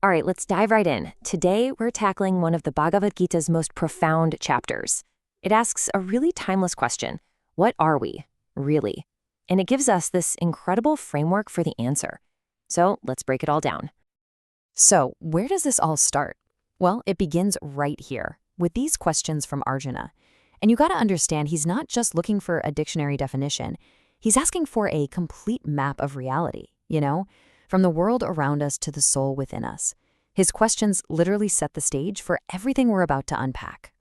All right, let's dive right in. Today, we're tackling one of the Bhagavad Gita's most profound chapters. It asks a really timeless question. What are we, really? And it gives us this incredible framework for the answer. So let's break it all down. So, where does this all start? Well, it begins right here, with these questions from Arjuna. And you gotta understand, he's not just looking for a dictionary definition. He's asking for a complete map of reality, from the world around us to the soul within us. His questions literally set the stage for everything we're about to unpack.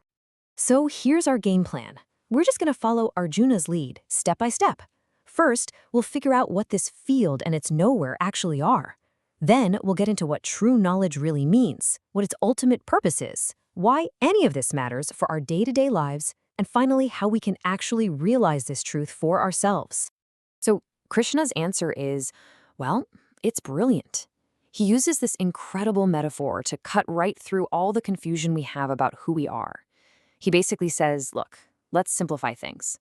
So here's our game plan. We're just gonna follow Arjuna's lead, step by step. First, we'll figure out what this field and its nowhere actually are. Then we'll get into what true knowledge really means, what its ultimate purpose is, why any of this matters for our day-to-day lives, and finally, how we can actually realize this truth for ourselves. So Krishna's answer is, well, it's brilliant. He uses this incredible metaphor to cut right through all the confusion we have about who we are. He basically says, look, let's simplify things.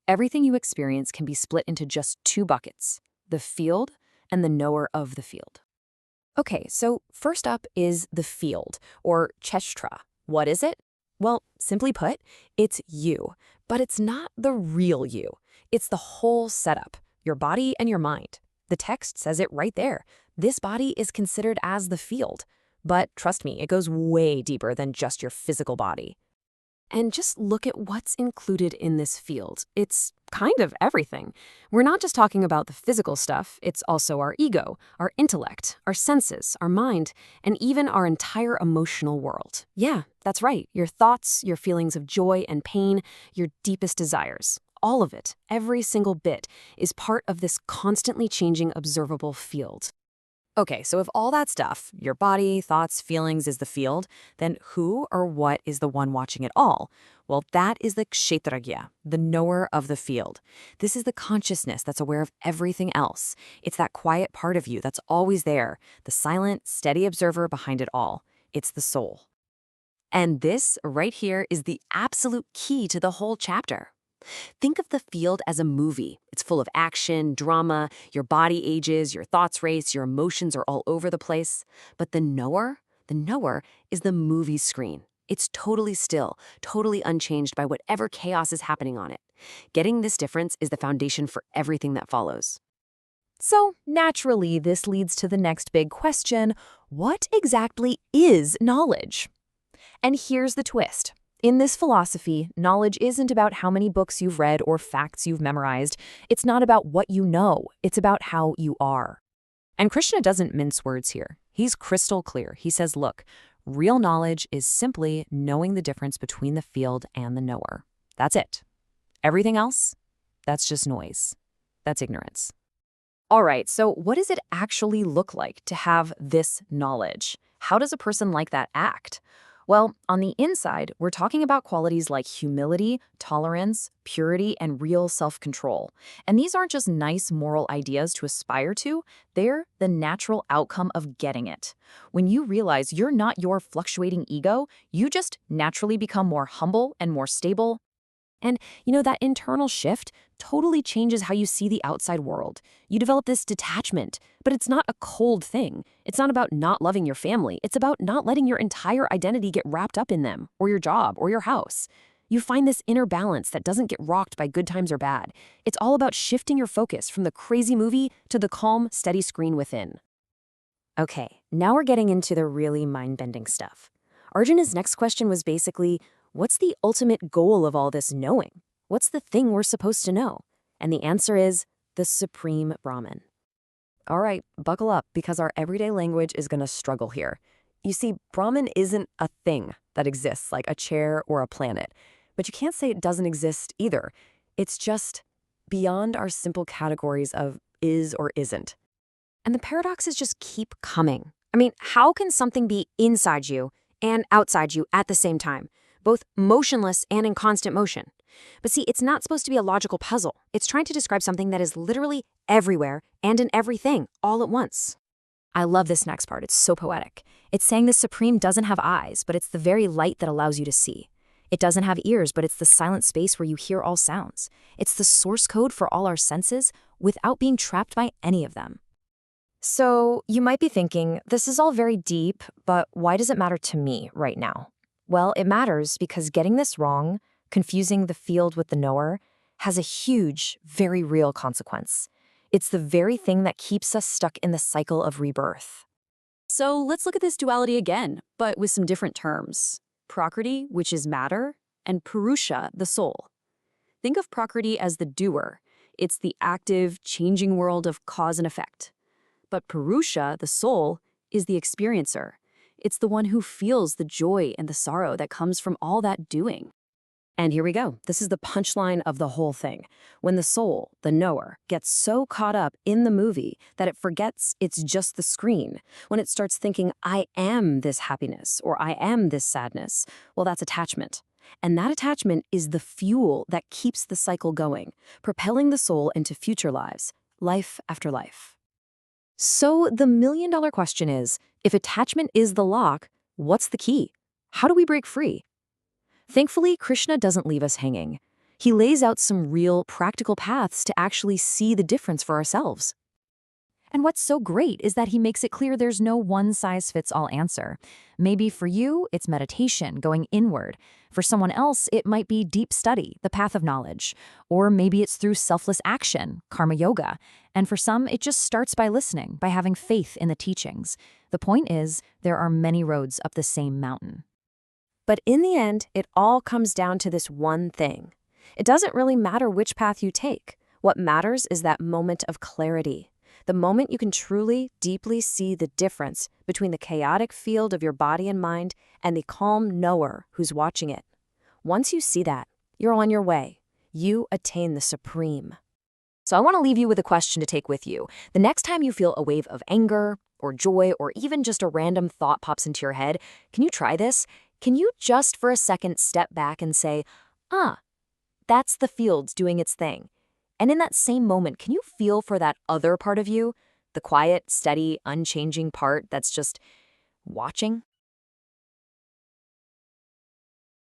Everything you experience can be split into just two buckets, the field and the knower of the field. Okay, so first up is the field, or Kshetra. What is it? Well, simply put, it's you, but it's not the real you. It's the whole setup, your body and your mind. The text says it right there. This body is considered as the field. But trust me, it goes way deeper than just your physical body. And just look at what's included in this field. It's kind of everything. We're not just talking about the physical stuff, it's also our ego, our intellect, our senses, our mind, and even our entire emotional world. Yeah, that's right. Your thoughts, your feelings of joy and pain, your deepest desires. All of it, every single bit, is part of this constantly changing observable field. Okay, so if all that stuff, your body, thoughts, feelings, is the field, then who or what is the one watching it all? Well, that is the Kshetrajna, the knower of the field. This is the consciousness that's aware of everything else. It's that quiet part of you that's always there, the silent, steady observer behind it all. It's the soul. And this right here is the absolute key to the whole chapter. Think of the field as a movie. It's full of action, drama, your body ages, your thoughts race, your emotions are all over the place. But the knower is the movie screen. It's totally still, totally unchanged by whatever chaos is happening on it. Getting this difference is the foundation for everything that follows. So naturally, this leads to the next big question: what exactly is knowledge? And here's the twist. In this philosophy, knowledge isn't about how many books you've read or facts you've memorized. It's not about what you know. It's about how you are. And Krishna doesn't mince words here. He's crystal clear. He says, look, real knowledge is simply knowing the difference between the field and the knower. That's it. Everything else, that's just noise. That's ignorance. All right, so what does it actually look like to have this knowledge? How does a person like that act? Well, on the inside, we're talking about qualities like humility, tolerance, purity, and real self-control. And these aren't just nice moral ideas to aspire to, they're the natural outcome of getting it. When you realize you're not your fluctuating ego, you just naturally become more humble and more stable. And, that internal shift totally changes how you see the outside world. You develop this detachment, but it's not a cold thing. It's not about not loving your family. It's about not letting your entire identity get wrapped up in them, or your job, or your house. You find this inner balance that doesn't get rocked by good times or bad. It's all about shifting your focus from the crazy movie to the calm, steady screen within. Okay, now we're getting into the really mind-bending stuff. Arjuna's next question was basically, what's the ultimate goal of all this knowing? What's the thing we're supposed to know? And the answer is the Supreme Brahman. All right, buckle up, because our everyday language is going to struggle here. You see, Brahman isn't a thing that exists like a chair or a planet. But you can't say it doesn't exist either. It's just beyond our simple categories of is or isn't. And the paradoxes just keep coming. I mean, how can something be inside you and outside you at the same time, both motionless and in constant motion? But see, it's not supposed to be a logical puzzle. It's trying to describe something that is literally everywhere and in everything all at once. I love this next part. It's so poetic. It's saying the Supreme doesn't have eyes, but it's the very light that allows you to see. It doesn't have ears, but it's the silent space where you hear all sounds. It's the source code for all our senses without being trapped by any of them. So you might be thinking, this is all very deep, but why does it matter to me right now? Well, it matters because getting this wrong, confusing the field with the knower, has a huge, very real consequence. It's the very thing that keeps us stuck in the cycle of rebirth. So let's look at this duality again, but with some different terms. Prakriti, which is matter, and Purusha, the soul. Think of Prakriti as the doer. It's the active, changing world of cause and effect. But Purusha, the soul, is the experiencer. It's the one who feels the joy and the sorrow that comes from all that doing. And here we go. This is the punchline of the whole thing. When the soul, the knower, gets so caught up in the movie that it forgets it's just the screen, when it starts thinking, I am this happiness or I am this sadness, well, that's attachment. And that attachment is the fuel that keeps the cycle going, propelling the soul into future lives, life after life. So the million-dollar question is, if attachment is the lock, what's the key? How do we break free? Thankfully, Krishna doesn't leave us hanging. He lays out some real, practical paths to actually see the difference for ourselves. And what's so great is that he makes it clear there's no one-size-fits-all answer. Maybe for you, it's meditation, going inward. For someone else, it might be deep study, the path of knowledge. Or maybe it's through selfless action, karma yoga. And for some, it just starts by listening, by having faith in the teachings. The point is, there are many roads up the same mountain. But in the end, it all comes down to this one thing. It doesn't really matter which path you take. What matters is that moment of clarity. The moment you can truly, deeply see the difference between the chaotic field of your body and mind and the calm knower who's watching it. Once you see that, you're on your way. You attain the supreme. So I want to leave you with a question to take with you. The next time you feel a wave of anger or joy or even just a random thought pops into your head, can you try this? Can you just for a second step back and say, that's the field doing its thing. And in that same moment, can you feel for that other part of you, the quiet, steady, unchanging part that's just watching?